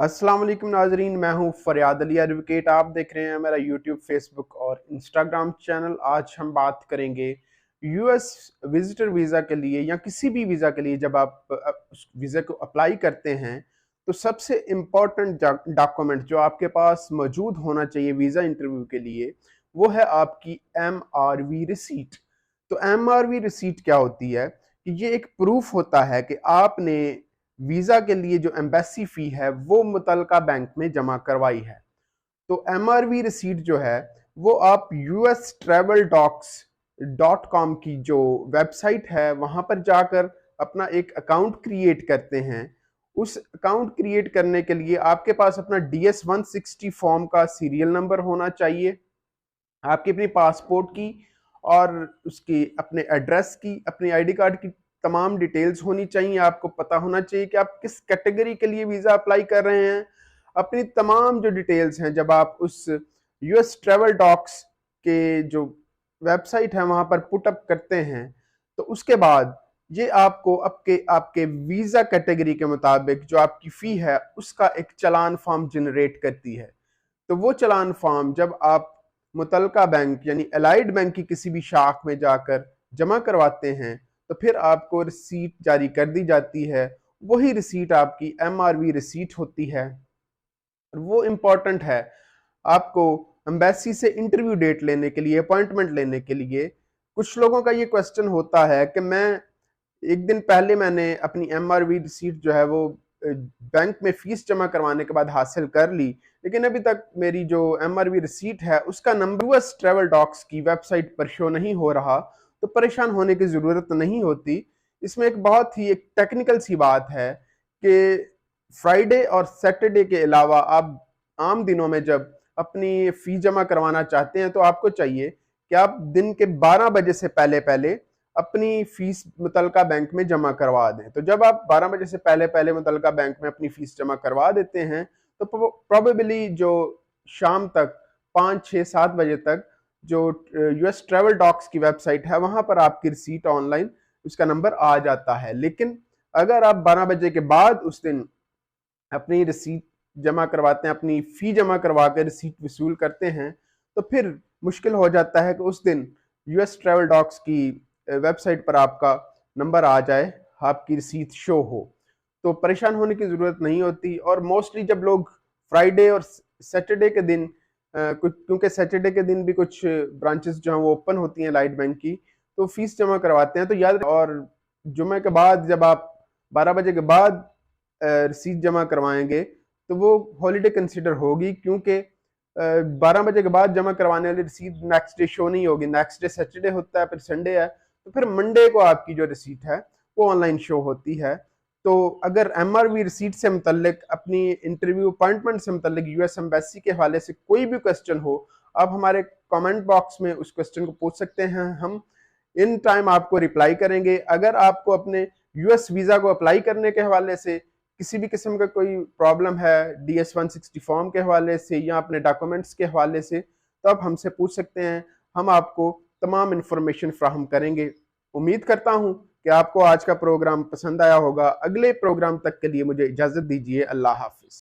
अस्सलाम वालेकुम नाजरीन, मैं हूं फरियाद अली एडवोकेट। आप देख रहे हैं मेरा यूट्यूब, फेसबुक और इंस्टाग्राम चैनल। आज हम बात करेंगे यूएस विजिटर वीज़ा के लिए या किसी भी वीज़ा के लिए जब आप उस वीज़ा को अप्लाई करते हैं तो सबसे इम्पॉर्टेंट डॉक्यूमेंट जो आपके पास मौजूद होना चाहिए वीज़ा इंटरव्यू के लिए, वो है आपकी MRV रिसीट। तो MRV रिसीट क्या होती है कि ये एक प्रूफ होता है कि आपने वीजा के लिए जो एम्बेसी फी है वो मुतलका बैंक में जमा करवाई है। तो MRV रिसीट जो है वो आप USTravelDocs.com की जो वेबसाइट है वहां पर जाकर अपना एक अकाउंट क्रिएट करते हैं। उस अकाउंट क्रिएट करने के लिए आपके पास अपना DS-160 फॉर्म का सीरियल नंबर होना चाहिए, आपकी अपनी पासपोर्ट की और उसकी अपने एड्रेस की, अपनी आईडी कार्ड की तमाम डिटेल्स होनी चाहिए। आपको पता होना चाहिए कि आप किस कैटेगरी के लिए वीज़ा अप्लाई कर रहे हैं। अपनी तमाम जो डिटेल्स हैं जब आप उस यूएस ट्रैवल डॉक्स के जो वेबसाइट है वहां पर पुट अप करते हैं तो उसके बाद ये आपको आपके आपके वीज़ा कैटेगरी के मुताबिक जो आपकी फ़ी है उसका एक चालान फॉर्म जनरेट करती है। तो वो चालान फॉर्म जब आप मुतलका बैंक यानी एलाइड बैंक की किसी भी शाख में जाकर जमा करवाते हैं तो फिर आपको रिसीट जारी कर दी जाती है। वही रिसीट आपकी MRV रिसीट होती है और वो इम्पॉर्टेंट है आपको एम्बेसी से इंटरव्यू डेट लेने के लिए, अपॉइंटमेंट लेने के लिए। कुछ लोगों का ये क्वेश्चन होता है कि मैं एक दिन पहले मैंने अपनी MRV रिसीट जो है वो बैंक में फीस जमा करवाने के बाद हासिल कर ली, लेकिन अभी तक मेरी जो MRV रिसीट है उसका नंबर यूएस ट्रैवल डॉक्स की वेबसाइट पर शो नहीं हो रहा। तो परेशान होने की ज़रूरत नहीं होती। इसमें एक बहुत ही एक टेक्निकल सी बात है कि फ्राइडे और सैटरडे के अलावा आप आम दिनों में जब अपनी फ़ी जमा करवाना चाहते हैं तो आपको चाहिए कि आप दिन के 12 बजे से पहले पहले अपनी फीस मुतलका बैंक में जमा करवा दें। तो जब आप 12 बजे से पहले पहले मुतलका बैंक में अपनी फीस जमा करवा देते हैं तो प्रोबेबली जो शाम तक 5, 6, 7 बजे तक जो यूएस ट्रैवल डॉक्स की वेबसाइट है वहां पर आपकी रिसीट ऑनलाइन उसका नंबर आ जाता है। लेकिन अगर आप 12 बजे के बाद उस दिन अपनी रिसीट जमा करवाते हैं, अपनी फी जमा करवा कर रिसीट वसूल करते हैं तो फिर मुश्किल हो जाता है कि उस दिन यूएस ट्रैवल डॉक्स की वेबसाइट पर आपका नंबर आ जाए, आपकी रिसीट शो हो। तो परेशान होने की ज़रूरत नहीं होती। और मोस्टली जब लोग फ्राइडे और सैटरडे के दिन कुछ, क्योंकि सैटरडे के दिन भी कुछ ब्रांचेस जो हैं वो ओपन होती हैं लाइट बैंक की, तो फीस जमा करवाते हैं तो याद। और जुमे के बाद जब आप 12 बजे के बाद रिसीट जमा करवाएंगे तो वो हॉलीडे कंसिडर होगी, क्योंकि 12 बजे के बाद जमा करवाने वाली रिसीट नेक्स्ट डे शो नहीं होगी। नेक्स्ट डे सैटरडे होता है, फिर संडे है, तो फिर मंडे को आपकी जो रिसीट है वो ऑनलाइन शो होती है। तो अगर MRV रिसीट से मुतल्लिक, अपनी इंटरव्यू अपॉइंटमेंट से मुतल्लिक, यूएस एम्बेसी के हवाले से कोई भी क्वेश्चन हो, आप हमारे कमेंट बॉक्स में उस क्वेश्चन को पूछ सकते हैं। हम इन टाइम आपको रिप्लाई करेंगे। अगर आपको अपने यूएस वीज़ा को अप्लाई करने के हवाले से किसी भी किस्म का कोई प्रॉब्लम है, DS-160 फॉर्म के हवाले से या अपने डॉक्यूमेंट्स के हवाले से, तो आप हमसे पूछ सकते हैं। हम आपको तमाम इन्फॉर्मेशन फ्राहम करेंगे। उम्मीद करता हूँ कि आपको आज का प्रोग्राम पसंद आया होगा। अगले प्रोग्राम तक के लिए मुझे इजाज़त दीजिए। अल्लाह हाफिज़।